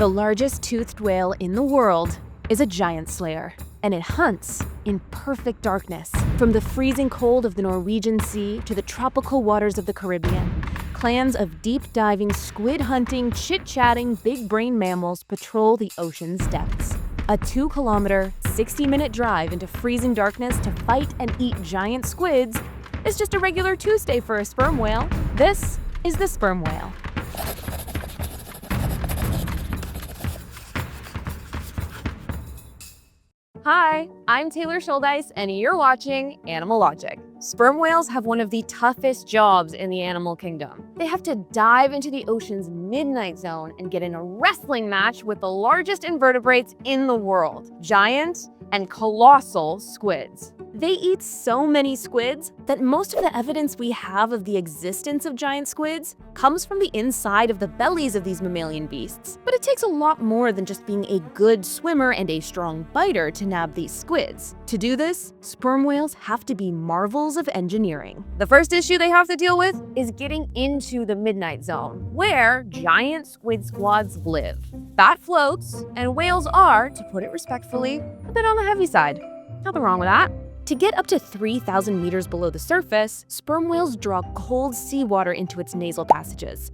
The largest toothed whale in the world is a giant slayer, and it hunts in perfect darkness. From the freezing cold of the Norwegian Sea to the tropical waters of the Caribbean, clans of deep-diving, squid-hunting, chit-chatting, big-brain mammals patrol the ocean's depths. A 2-kilometer, 60-minute drive into freezing darkness to fight and eat giant squids is just a regular Tuesday for a sperm whale. This is the sperm whale. Hi, I'm Taylor Schuldeis, and you're watching Animalogic. Sperm whales have one of the toughest jobs in the animal kingdom. They have to dive into the ocean's midnight zone and get in a wrestling match with the largest invertebrates in the world, giant and colossal squids. They eat so many squids that most of the evidence we have of the existence of giant squids comes from the inside of the bellies of these mammalian beasts. But it takes a lot more than just being a good swimmer and a strong biter to nab these squids. To do this, sperm whales have to be marvels of engineering. The first issue they have to deal with is getting into the midnight zone, where giant squid squads live. Fat floats, and whales are, to put it respectfully, a bit on the heavy side. Nothing wrong with that. To get up to 3,000 meters below the surface, sperm whales draw cold seawater into its nasal passages.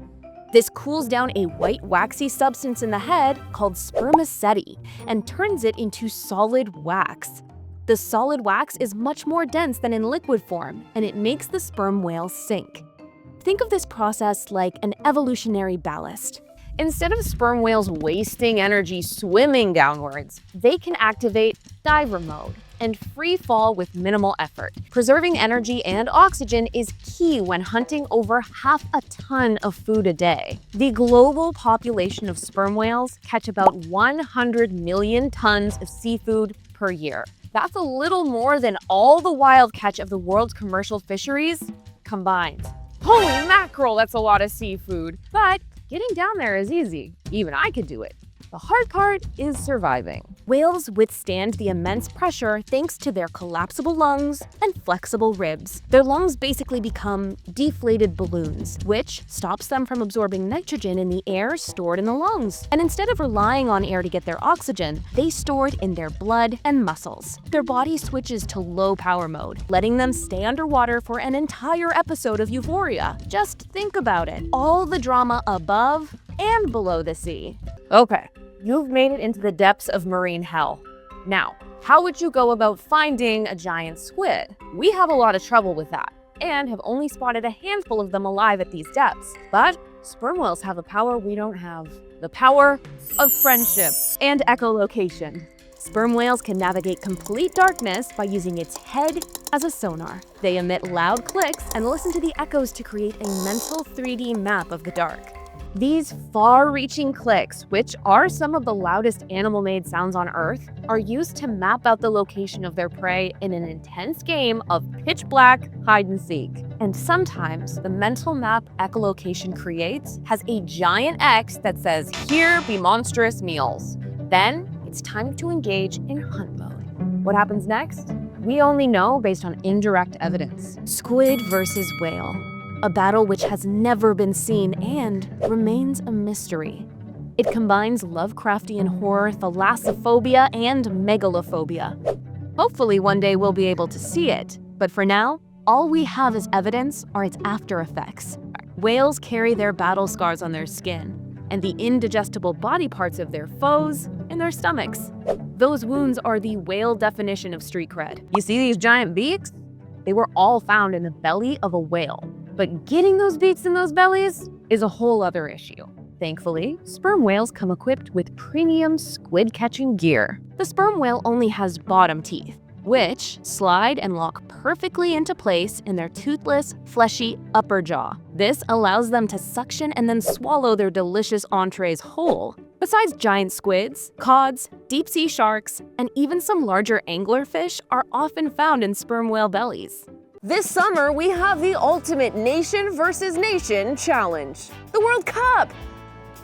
This cools down a white waxy substance in the head called spermaceti and turns it into solid wax. The solid wax is much more dense than in liquid form, and it makes the sperm whale sink. Think of this process like an evolutionary ballast. Instead of sperm whales wasting energy swimming downwards, they can activate diver mode and free fall with minimal effort. Preserving energy and oxygen is key when hunting over half a ton of food a day. The global population of sperm whales catch about 100 million tons of seafood per year. That's a little more than all the wild catch of the world's commercial fisheries combined. Holy mackerel, that's a lot of seafood. But getting down there is easy. Even I could do it. The hard part is surviving. Whales withstand the immense pressure thanks to their collapsible lungs and flexible ribs. Their lungs basically become deflated balloons, which stops them from absorbing nitrogen in the air stored in the lungs. And instead of relying on air to get their oxygen, they store it in their blood and muscles. Their body switches to low power mode, letting them stay underwater for an entire episode of Euphoria. Just think about it. All the drama above and below the sea. Okay, you've made it into the depths of marine hell. Now, how would you go about finding a giant squid? We have a lot of trouble with that, and have only spotted a handful of them alive at these depths. But sperm whales have a power we don't have. The power of friendship and echolocation. Sperm whales can navigate complete darkness by using its head as a sonar. They emit loud clicks and listen to the echoes to create a mental 3D map of the dark. These far-reaching clicks, which are some of the loudest animal-made sounds on Earth, are used to map out the location of their prey in an intense game of pitch-black hide-and-seek. And sometimes, the mental map echolocation creates has a giant X that says, "Here be monstrous meals." Then, it's time to engage in hunt mode. What happens next? We only know based on indirect evidence. Squid versus whale. A battle which has never been seen and remains a mystery. It combines Lovecraftian horror, thalassophobia, and megalophobia. Hopefully one day we'll be able to see it, but for now, all we have as evidence are its after effects. Whales carry their battle scars on their skin, and the indigestible body parts of their foes in their stomachs. Those wounds are the whale definition of street cred. You see these giant beaks? They were all found in the belly of a whale. But getting those beaks in those bellies is a whole other issue. Thankfully, sperm whales come equipped with premium squid-catching gear. The sperm whale only has bottom teeth, which slide and lock perfectly into place in their toothless, fleshy upper jaw. This allows them to suction and then swallow their delicious entrees whole. Besides giant squids, cods, deep-sea sharks, and even some larger anglerfish are often found in sperm whale bellies. This summer, we have the ultimate nation versus nation challenge, the World Cup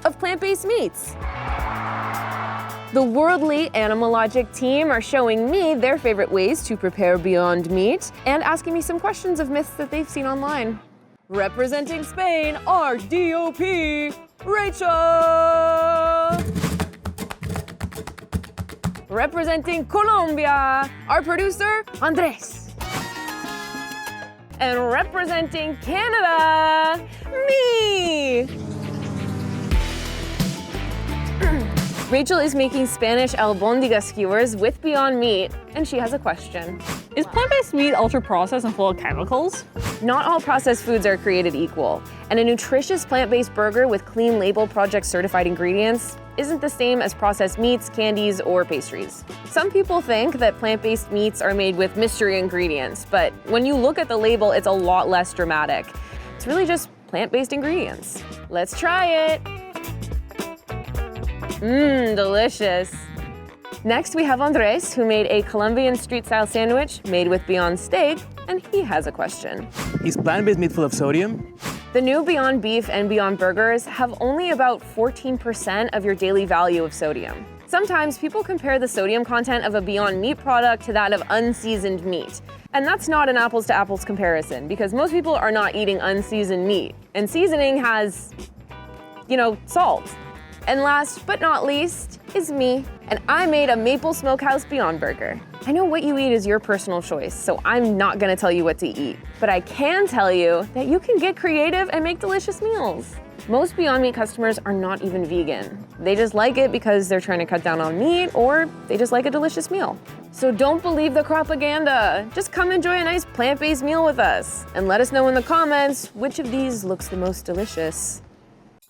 of plant-based meats. The worldly Animalogic team are showing me their favorite ways to prepare Beyond Meat and asking me some questions of myths that they've seen online. Representing Spain, our DOP, Rachel! representing Colombia, our producer, Andres. And representing Canada, me! Rachel is making Spanish albondiga skewers with Beyond Meat, and she has a question. Is plant-based meat ultra-processed and full of chemicals? Not all processed foods are created equal, and a nutritious plant-based burger with Clean Label Project certified ingredients isn't the same as processed meats, candies, or pastries. Some people think that plant-based meats are made with mystery ingredients, but when you look at the label, it's a lot less dramatic. It's really just plant-based ingredients. Let's try it. Delicious. Next, we have Andres, who made a Colombian street-style sandwich made with Beyond Steak, and he has a question. Is plant-based meat full of sodium? The new Beyond Beef and Beyond Burgers have only about 14% of your daily value of sodium. Sometimes people compare the sodium content of a Beyond Meat product to that of unseasoned meat. And that's not an apples to apples comparison, because most people are not eating unseasoned meat. And seasoning has, salt. And last but not least is me, and I made a Maple Smokehouse Beyond Burger. I know what you eat is your personal choice, so I'm not gonna tell you what to eat. But I can tell you that you can get creative and make delicious meals. Most Beyond Meat customers are not even vegan. They just like it because they're trying to cut down on meat, or they just like a delicious meal. So don't believe the propaganda. Just come enjoy a nice plant-based meal with us, and let us know in the comments which of these looks the most delicious.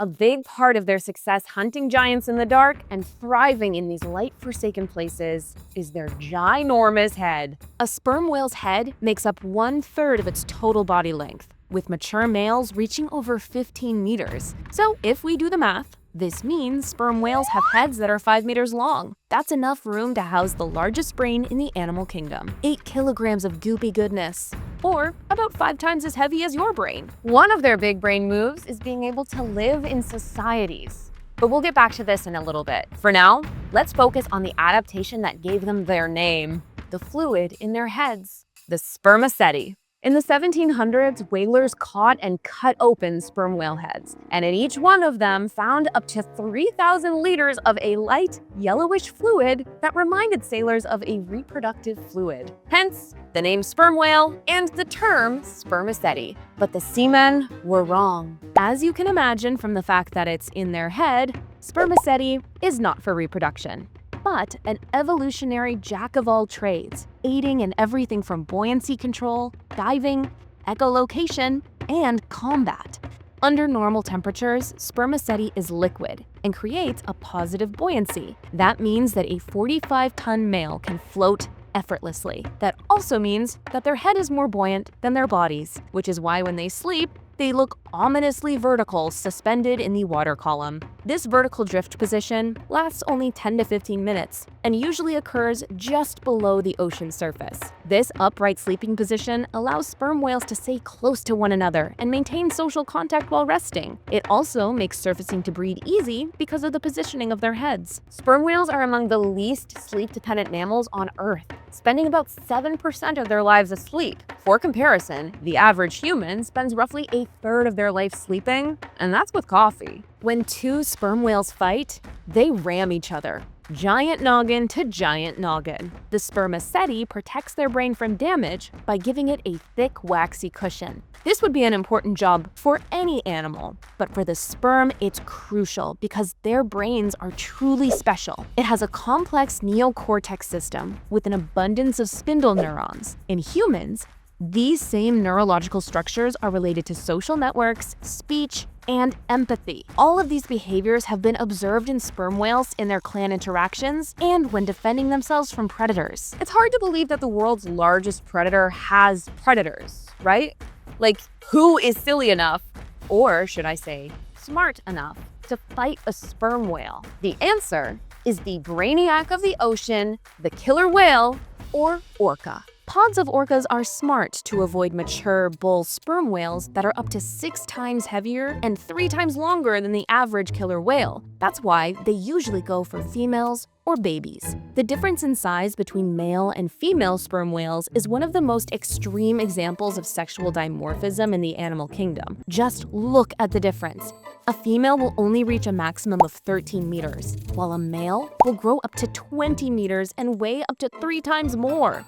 A big part of their success hunting giants in the dark and thriving in these light-forsaken places is their ginormous head. A sperm whale's head makes up 1/3 of its total body length, with mature males reaching over 15 meters. So if we do the math, this means sperm whales have heads that are 5 meters long. That's enough room to house the largest brain in the animal kingdom. 8 kilograms of goopy goodness, or about 5 times as heavy as your brain. One of their big brain moves is being able to live in societies. But we'll get back to this in a little bit. For now, let's focus on the adaptation that gave them their name, the fluid in their heads, the spermaceti. In the 1700s, whalers caught and cut open sperm whale heads, and in each one of them found up to 3,000 liters of a light, yellowish fluid that reminded sailors of a reproductive fluid. Hence, the name sperm whale and the term spermaceti. But the seamen were wrong. As you can imagine from the fact that it's in their head, spermaceti is not for reproduction, but an evolutionary jack of all trades, aiding in everything from buoyancy control, diving, echolocation, and combat. Under normal temperatures, spermaceti is liquid and creates a positive buoyancy. That means that a 45-ton male can float effortlessly. That also means that their head is more buoyant than their bodies, which is why when they sleep, they look ominously vertical, suspended in the water column. This vertical drift position lasts only 10 to 15 minutes and usually occurs just below the ocean surface. This upright sleeping position allows sperm whales to stay close to one another and maintain social contact while resting. It also makes surfacing to breed easy because of the positioning of their heads. Sperm whales are among the least sleep-dependent mammals on Earth, spending about 7% of their lives asleep. For comparison, the average human spends roughly 1/3 of their life sleeping, and that's with coffee. When two sperm whales fight, they ram each other, giant noggin to giant noggin. The spermaceti protects their brain from damage by giving it a thick, waxy cushion. This would be an important job for any animal, but for the sperm, it's crucial because their brains are truly special. It has a complex neocortex system with an abundance of spindle neurons. In humans, these same neurological structures are related to social networks, speech, and empathy. All of these behaviors have been observed in sperm whales in their clan interactions and when defending themselves from predators. It's hard to believe that the world's largest predator has predators, right? Like, who is silly enough, or should I say, smart enough, to fight a sperm whale? The answer is the brainiac of the ocean, the killer whale, or Orca. Pods of orcas are smart to avoid mature bull sperm whales that are up to 6 times heavier and 3 times longer than the average killer whale. That's why they usually go for females or babies. The difference in size between male and female sperm whales is one of the most extreme examples of sexual dimorphism in the animal kingdom. Just look at the difference. A female will only reach a maximum of 13 meters, while a male will grow up to 20 meters and weigh up to 3 times more.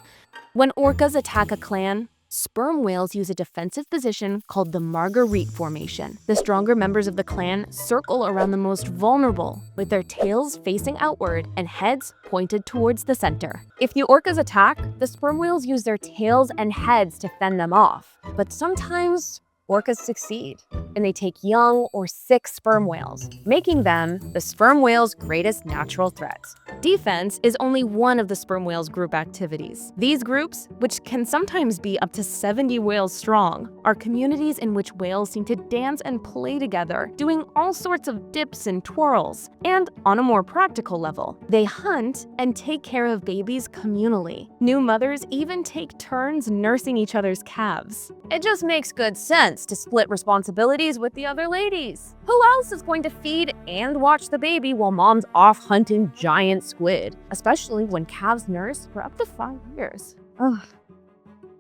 When orcas attack a clan, sperm whales use a defensive position called the Marguerite formation. The stronger members of the clan circle around the most vulnerable, with their tails facing outward and heads pointed towards the center. If the orcas attack, the sperm whales use their tails and heads to fend them off. But sometimes orcas succeed, and they take young or sick sperm whales, making them the sperm whale's greatest natural threats. Defense is only one of the sperm whale's group activities. These groups, which can sometimes be up to 70 whales strong, are communities in which whales seem to dance and play together, doing all sorts of dips and twirls. And on a more practical level, they hunt and take care of babies communally. New mothers even take turns nursing each other's calves. It just makes good sense to split responsibilities with the other ladies. Who else is going to feed and watch the baby while mom's off hunting giant squid, especially when calves nurse for up to 5 years? Ugh,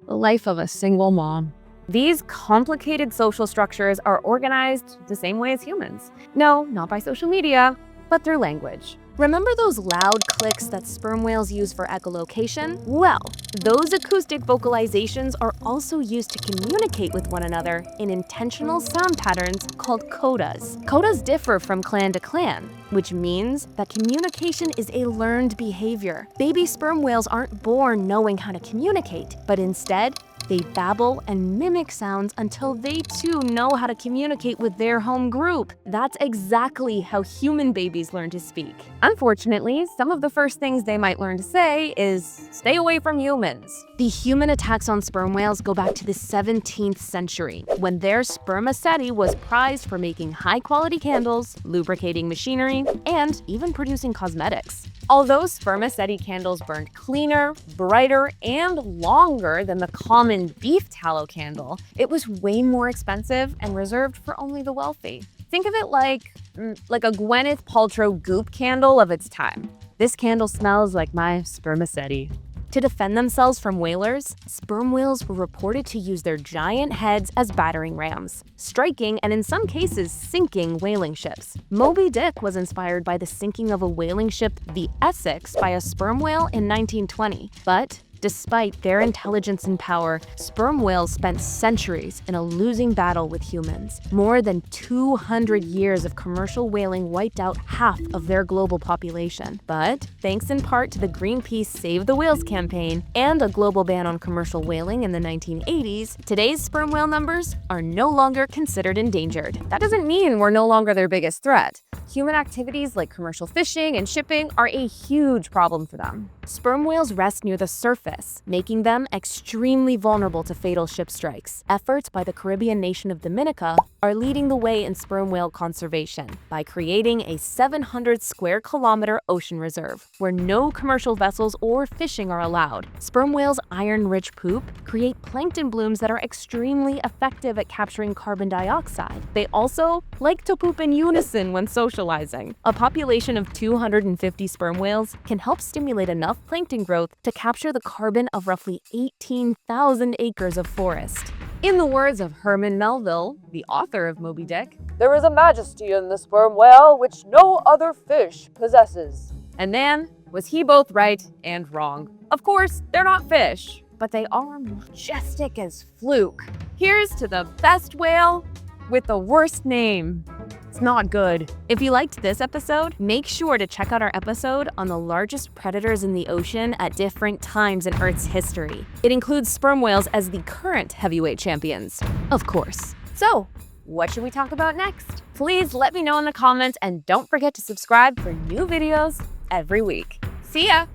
the life of a single mom. These complicated social structures are organized the same way as humans. No, not by social media, but through language. Remember those loud clicks that sperm whales use for echolocation? Well, those acoustic vocalizations are also used to communicate with one another in intentional sound patterns called codas. Codas differ from clan to clan, which means that communication is a learned behavior. Baby sperm whales aren't born knowing how to communicate, but instead, they babble and mimic sounds until they too know how to communicate with their home group. That's exactly how human babies learn to speak. Unfortunately, some of the first things they might learn to say is, "Stay away from humans." The human attacks on sperm whales go back to the 17th century, when their Spermaceti was prized for making high-quality candles, lubricating machinery, and even producing cosmetics. Although Spermaceti candles burned cleaner, brighter, and longer than the common beef tallow candle, it was way more expensive and reserved for only the wealthy. Think of it like a Gwyneth Paltrow goop candle of its time. This candle smells like my Spermaceti. To defend themselves from whalers, sperm whales were reported to use their giant heads as battering rams, striking and in some cases sinking whaling ships. Moby Dick was inspired by the sinking of a whaling ship, the Essex, by a sperm whale in 1920. But despite their intelligence and power, sperm whales spent centuries in a losing battle with humans. More than 200 years of commercial whaling wiped out half of their global population. But thanks in part to the Greenpeace Save the Whales campaign and a global ban on commercial whaling in the 1980s, today's sperm whale numbers are no longer considered endangered. That doesn't mean we're no longer their biggest threat. Human activities like commercial fishing and shipping are a huge problem for them. Sperm whales rest near the surface, making them extremely vulnerable to fatal ship strikes. Efforts by the Caribbean nation of Dominica are leading the way in sperm whale conservation by creating a 700 square kilometer ocean reserve where no commercial vessels or fishing are allowed. Sperm whales' iron-rich poop create plankton blooms that are extremely effective at capturing carbon dioxide. They also like to poop in unison when socializing. A population of 250 sperm whales can help stimulate enough plankton growth to capture the carbon of roughly 18,000 acres of forest. In the words of Herman Melville, the author of Moby Dick, "There is a majesty in the sperm whale which no other fish possesses." And man, was he both right and wrong. Of course, they're not fish, but they are majestic as fluke. Here's to the best whale with the worst name. It's not good. If you liked this episode, make sure to check out our episode on the largest predators in the ocean at different times in Earth's history. It includes sperm whales as the current heavyweight champions, of course. So, what should we talk about next? Please let me know in the comments and don't forget to subscribe for new videos every week. See ya!